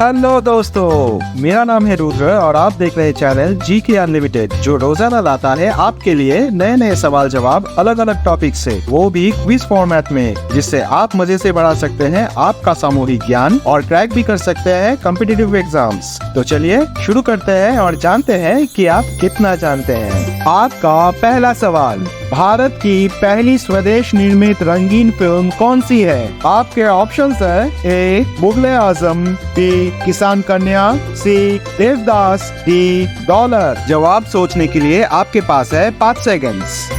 Hello दोस्तों, मेरा नाम है रुद्र और आप देख रहे हैं चैनल जी के अनलिमिटेड, जो रोजाना लाता है आपके लिए नए नए सवाल जवाब अलग अलग टॉपिक से, वो भी क्विज फॉर्मेट में, जिससे आप मजे से बढ़ा सकते हैं आपका सामूहिक ज्ञान और क्रैक भी कर सकते हैं कॉम्पिटिटिव एग्जाम्स। तो चलिए शुरू करते हैं और जानते हैं कि आप कितना जानते हैं। आपका पहला सवाल, भारत की पहली स्वदेश निर्मित रंगीन फिल्म कौन सी है? आपके ऑप्शंस है ए मुगले आजम, बी किसान कन्या, सी देवदास, डी डॉलर। जवाब सोचने के लिए आपके पास है 5 सेकंड्स।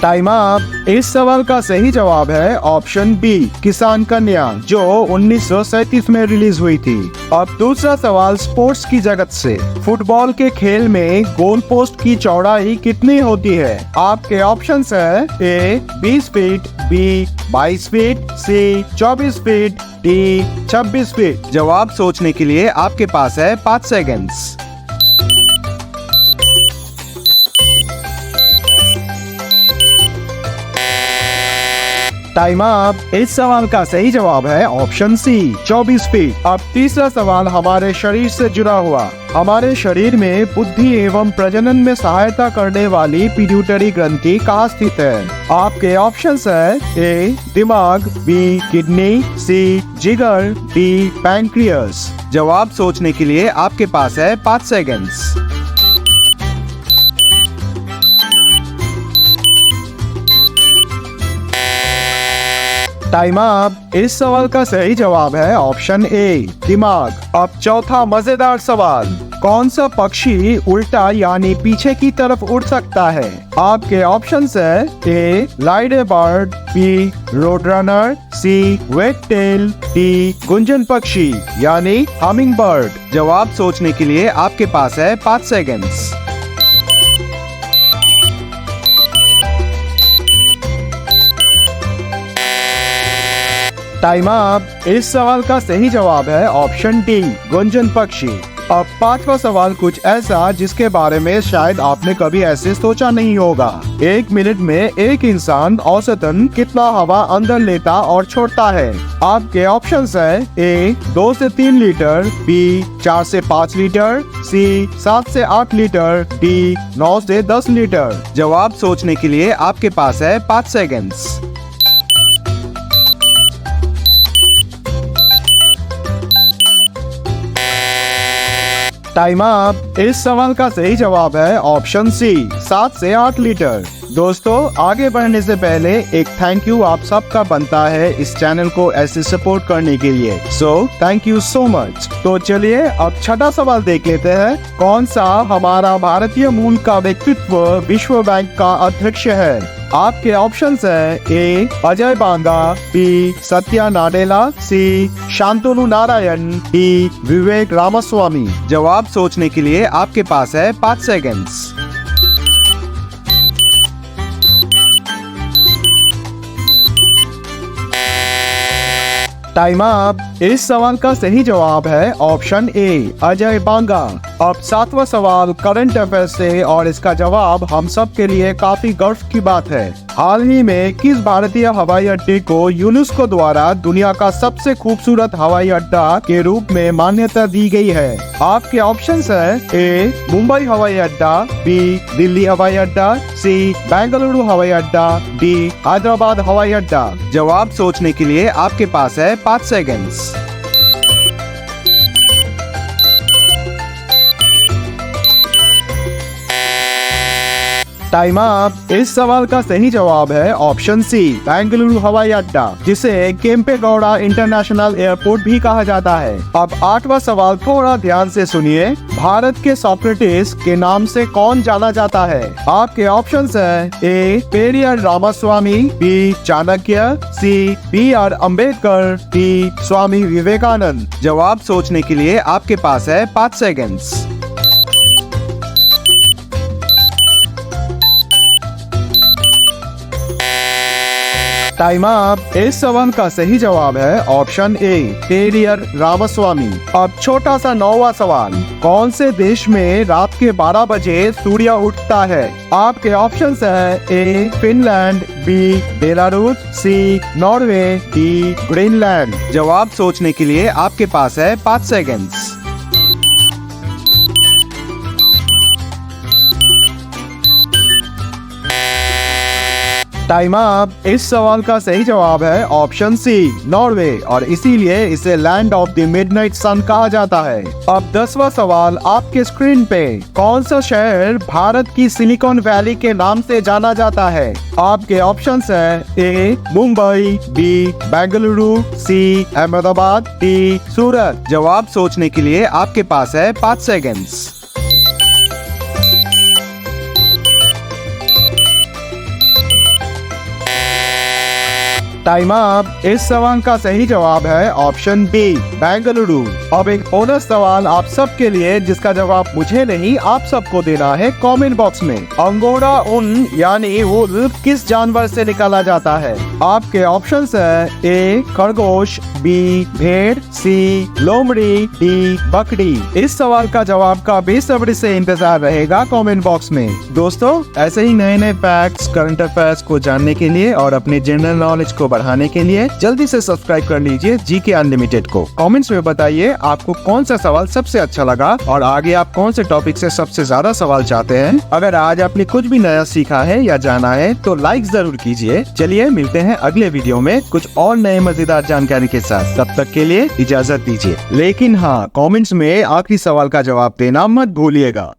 Time up. इस सवाल का सही जवाब है ऑप्शन बी किसान कन्या, जो 1937 में रिलीज हुई थी। अब दूसरा सवाल स्पोर्ट्स की जगत से। फुटबॉल के खेल में गोल पोस्ट की चौड़ाई कितनी होती है? आपके ऑप्शंस है ए 20 फीट, बी 22 फीट, सी 24 फीट, डी 26 फीट। जवाब सोचने के लिए आपके पास है 5 सेकंड्स। Time up. इस सवाल का सही जवाब है ऑप्शन सी 24 फीट। अब तीसरा सवाल हमारे शरीर से जुड़ा हुआ। हमारे शरीर में बुद्धि एवं प्रजनन में सहायता करने वाली पिट्यूटरी ग्रंथि कहाँ स्थित है? आपके ऑप्शंस है ए दिमाग, बी किडनी, सी जिगर, डी पैंक्रियास। जवाब सोचने के लिए आपके पास है 5 सेकंड्स। Time up. इस सवाल का सही जवाब है ऑप्शन ए दिमाग। अब चौथा मजेदार सवाल, कौन सा पक्षी उल्टा यानी पीछे की तरफ उड़ सकता है? आपके ऑप्शंस है ए लाइडे बर्ड, बी रोड रनर, सी वेट टेल, डी गुंजन पक्षी यानी हमिंग बर्ड। जवाब सोचने के लिए आपके पास है 5 सेकंड्स। Time up. इस सवाल का सही जवाब है ऑप्शन डी गुंजन पक्षी। अब पांचवा सवाल कुछ ऐसा जिसके बारे में शायद आपने कभी ऐसे सोचा नहीं होगा। 1 मिनट में एक इंसान औसतन कितना हवा अंदर लेता और छोड़ता है? आपके ऑप्शंस है ए 2 से 3 लीटर, बी 4 से 5 लीटर, सी 7 से 8 लीटर, डी 9 से 10 लीटर। जवाब सोचने के लिए आपके पास है 5 सेकंड्स। Time up. इस सवाल का सही जवाब है ऑप्शन सी 7 से 8 लीटर। दोस्तों, आगे बढ़ने से पहले एक थैंक यू आप सबका बनता है इस चैनल को ऐसे सपोर्ट करने के लिए। So thank you so much. तो चलिए अब छठा सवाल देख लेते हैं। कौन सा हमारा भारतीय मूल का व्यक्तित्व विश्व बैंक का अध्यक्ष है? आपके ऑप्शंस है ए अजय बांगा, बी सत्या नाडेला, सी शांतनु नारायण, डी विवेक रामास्वामी। जवाब सोचने के लिए आपके पास है 5 सेकंड्स। Time up. इस सवाल का सही जवाब है ऑप्शन ए अजय बांगा। अब 7वां सवाल करंट अफेयर से, और इसका जवाब हम सब के लिए काफी गर्व की बात है। हाल ही में किस भारतीय हवाई अड्डे को यूनेस्को द्वारा दुनिया का सबसे खूबसूरत हवाई अड्डा के रूप में मान्यता दी गई है? आपके ऑप्शंस है ए मुंबई हवाई अड्डा, बी दिल्ली हवाई अड्डा, सी बेंगलुरु हवाई अड्डा, डी हैदराबाद हवाई अड्डा। जवाब सोचने के लिए आपके पास है 5 सेकंड्स। Time up. इस सवाल का सही जवाब है ऑप्शन सी बेंगलुरु हवाई अड्डा, जिसे केम्पेगौड़ा इंटरनेशनल एयरपोर्ट भी कहा जाता है। अब 8वां सवाल थोड़ा ध्यान से सुनिए। भारत के सोक्रेटिस के नाम से कौन जाना जाता है? आपके ऑप्शंस है ए पेरियार रामास्वामी, बी चाणक्य, सी बी.आर. अम्बेडकर, डी स्वामी विवेकानंद। जवाब सोचने के लिए आपके पास है 5 सेकंड्स। Time up. इस सवाल का सही जवाब है ऑप्शन ए, पेरियर रामास्वामी। अब छोटा सा 9वां सवाल, कौन से देश में रात के 12 बजे सूर्य उठता है? आपके ऑप्शंस हैं ए, फिनलैंड, बी, बेलारूस, सी, नॉर्वे, डी, ग्रीनलैंड। जवाब सोचने के लिए आपके पास है 5 सेकंड्स। Time up. इस सवाल का सही जवाब है ऑप्शन सी, नॉर्वे, और इसीलिए इसे लैंड ऑफ द मिडनाइट सन कहा जाता है। अब 10वां सवाल आपके स्क्रीन पे, कौन सा शहर भारत की सिलिकॉन वैली के नाम से जाना जाता है? आपके ऑप्शंस हैं ए, मुंबई, बी, बेंगलुरु, सी, अहमदाबाद, डी, सूरत। जवाब सोचने के लिए आपके पास है 5 सेकंड्स। Time up. इस सवाल का सही जवाब है ऑप्शन बी, बेंगलुरु। अब एक बोनस सवाल आप सबके लिए, जिसका जवाब मुझे नहीं आप सबको देना है कमेंट बॉक्स में। अंगोरा ऊन यानी वूल किस जानवर से निकाला जाता है? आपके ऑप्शंस हैं ए, खरगोश, बी, भेड़, सी, लोमड़ी, डी, बकरी। इस सवाल का जवाब का बेसब्री से इंतजार रहेगा कमेंट बॉक्स में। दोस्तों, ऐसे ही नए नए फैक्ट्स, करंट अफेयर्स को जानने के लिए और अपने जनरल नॉलेज को बढ़ाने के लिए जल्दी से सब्सक्राइब कर लीजिए जीके अनलिमिटेड को। कमेंट्स में बताइए आपको कौन सा सवाल सबसे अच्छा लगा और आगे आप कौन से टॉपिक से सबसे ज्यादा सवाल चाहते हैं। अगर आज आपने कुछ भी नया सीखा है या जाना है तो लाइक जरूर कीजिए। चलिए मिलते हैं अगले वीडियो में कुछ और नए मजेदार जानकारी के साथ। तब तक के लिए इजाजत दीजिए। लेकिन हाँ, कमेंट्स में आखिरी सवाल का जवाब देना मत भूलिएगा।